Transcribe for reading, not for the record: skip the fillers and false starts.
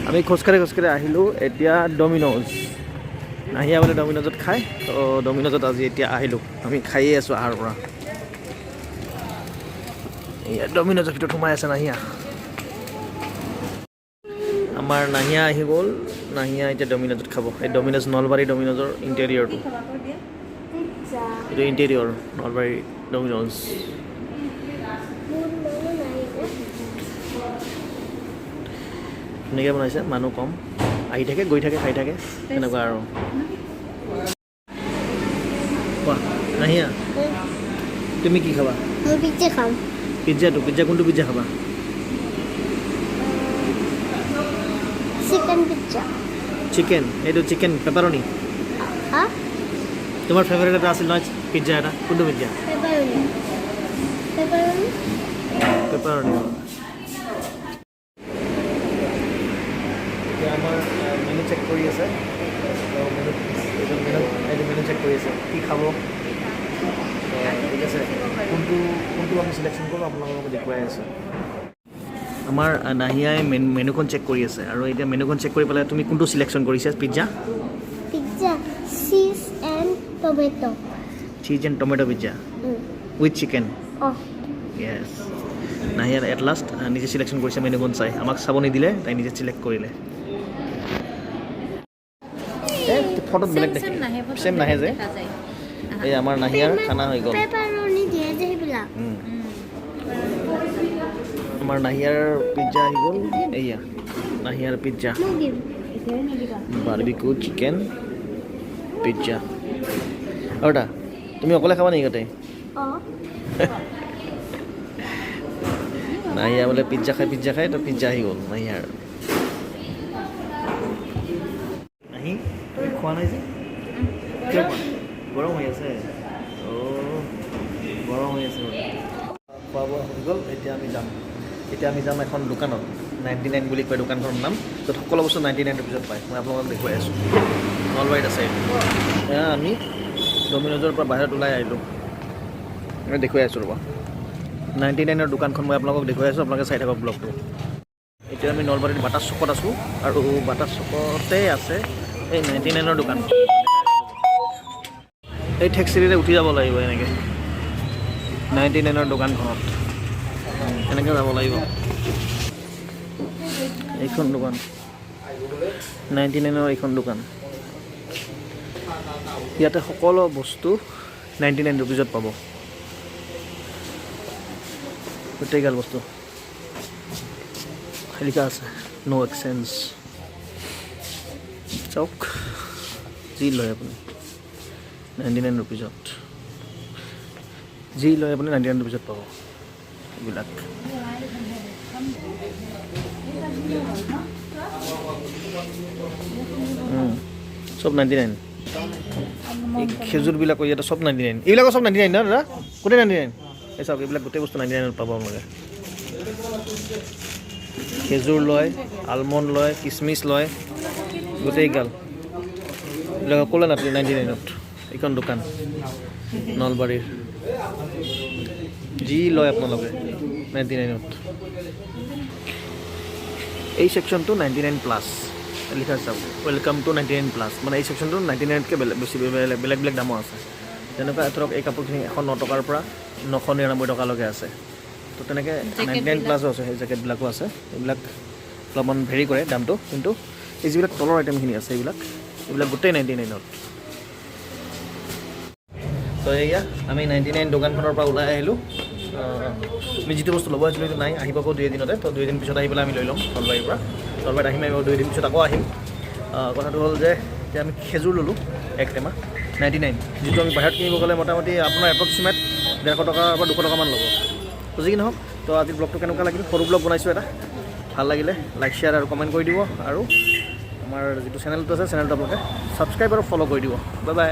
আমি খোজকাঢ়ি আহিলোঁ এতিয়া ডমিন'জ নাহিয়া বোলে ডমিন'জত খাই তো ডমিন'জত আজি এতিয়া আহিলোঁ আমি খায়ে আছোঁ আহাৰ পৰা এয়া ডমিন'জৰ ভিতৰত সোমাই আছে নাহিয়া আমাৰ নাহিয়া আহি গ'ল নাহিয়া এতিয়া ডমিন'জত খাব এই ডমিন'জ নলবাৰী ডমিন'জৰ ইণ্টেৰিয়ৰটো এইটো ইণ্টেৰিয়ৰ নলবাৰী ডমিন'জ ধুনীয়াকৈ বনাইছে মানুহ কম আহি থাকে গৈ থাকে খাই থাকে তেনেকুৱা আৰু কোৱা নাহিয়া তুমি কি খাবা মই পিজ্জা খাম পিজ্জা কোনটো পিজ্জা খাবা চিকেন পিজ্জা চিকেন এইটো চিকেন পেপাৰনি হা তোমাৰ ফেভাৰিট এটা আছিল নহয় পিজ্জা এটা কোনটো পিজ্জা পেপাৰনি পেপাৰনি এতিয়া আমাৰ মেনু চেক কৰি আছে মেনু চেক কৰি আছে কি খাব ঠিক আছে কোনটো আমি চিলেকশ্যন কৰোঁ আপোনালোকক দেখুৱাই আছোঁ আমাৰ নাহিয়াই মেনুখন চেক কৰি আছে আৰু এতিয়া মেনুখন চেক কৰি পেলাই তুমি কোনটো চিলেকশ্যন কৰিছা pizza cheese and tomato cheese and tomato pizza with chicken yes নাহিয়াৰ এট লাষ্ট নিজে চিলেকশ্যন কৰিছে মেনুখন চাই আমাক চাব নিদিলে তাই নিজে চিলেক্ট কৰিলে ফটোত বেলেগ দেখে চেম নাহে যে এই আমাৰ নাহিয়াৰ খানা হৈ গ'ল আমাৰ নাহিয়াৰ পিজ্জা আহি গ'ল এয়া নাহিয়াৰ পিজ্জা বাৰ্বিকিউ চিকেন পিজ্জা আৰু এটা তুমি অকলে খাবা নেকি গোটেই নাহিয়া বোলে পিজ্জা খাই তো পিজ্জা আহি গ'ল নাহিয়াৰ নাহি তুমি খোৱা নাই যে গৰম হৈ আছে গৰম হৈ আছে খোৱা বোৱা হৈ গ'ল এতিয়া আমি যাম এখন দোকানত 99 বুলি কয় দোকানখনৰ নাম য'ত সকলো বস্তু 99 ৰুপিজত পায় মই আপোনালোকক দেখুৱাই আছোঁ নলবাৰীত আছে এয়া আমি ডমিন'জৰ পৰা বাহিৰত ওলাই আহিলোঁ মই দেখুৱাই আছোঁ ৰ'বা 99ৰ দোকানখন মই আপোনালোকক দেখুৱাই আছোঁ আপোনালোকে চাই থাকক ব্লগটো এতিয়া আমি নলবাৰীত বাটাৰ চকত আছোঁ আৰু বাটাৰ চকতে আছে এই 99ৰ দোকান এই টেক্সিৰে উঠি যাব লাগিব এনেকৈ 99ৰ দোকানখনত এনেকৈ যাব লাগিব এইখন দোকান 99ৰ এইখন দোকান ইয়াতে সকলো বস্তু 99 ৰুপিজত পাব গোটেইগাল বস্তু লিখা আছে নো এক্সচেঞ্জ চাওক যি লয় আপুনি 99 ৰুপিজত যি লয় আপুনি 99 ৰুপিজত পাব এইবিলাক চব 99 এই খেজুৰবিলাকো ইয়াতে চব 99 এইবিলাকো চব 99 ন দাদা গোটেই 99 এই চাওক এইবিলাক গোটেই বস্তু 99ত পাব আপোনালোকে খেজুৰ লয় আলমণ্ড লয় কিচমিচ লয় গোটেইগাল এইবিলাক সকলোৱে 99ত এইখন দোকান নলবাৰীৰ যি লয় আপোনালোকে 99ত এই ছেকশ্যনটো 99 প্লাছ লিখা চাওক ৱেলকাম টু 99 প্লাছ মানে এই ছেকশ্যনটো 99তকৈ বেছি বেলেগ দামো আছে যেনেকুৱা ধৰক এই কাপোৰখিনি 109 টকাৰ পৰা 999 টকালৈকে আছে তো তেনেকৈ 99 প্লাছো আছে সেই জেকেটবিলাকো আছে এইবিলাক অলপমান ভেৰি কৰে দামটো কিন্তু এই যিবিলাক তলৰ আইটেমখিনি আছে এইবিলাক গোটেই 99ত তো এয়া আমি 99 দোকানখনৰ পৰা ওলাই আহিলোঁ আমি যিটো বস্তু ল'ব আহিছিলোঁ সেইটো নাই আহিব আকৌ 2 দিনতে তো 2 দিন পিছত আহি পেলাই আমি লৈ ল'ম নলবাৰীৰ পৰা নলবাৰীত আহিম 2 দিন পিছত আকৌ আহিম কথাটো হ'ল যে এতিয়া আমি খেজুৰ ল'লোঁ এক টেমা 99 যিটো আমি বাহিৰত কিনিব গ'লে মোটামুটি আপোনাৰ এপ্ৰক্সিমেট 150 টকাৰ পৰা 200 টকামান ল'ব তো যি কি নহওক তো আজিৰ ব্লগটো কেনেকুৱা লাগিল সৰু ব্লগ বনাইছোঁ এটা ভাল লাগিলে লাইক শ্বেয়াৰ আৰু কমেণ্ট কৰি দিব আৰু আমাৰ যিটো চেনেলটো আছে চেনেলটো আপোনালোকে ছাবস্ক্ৰাইব আৰু ফ'ল' কৰি দিব বাই বাই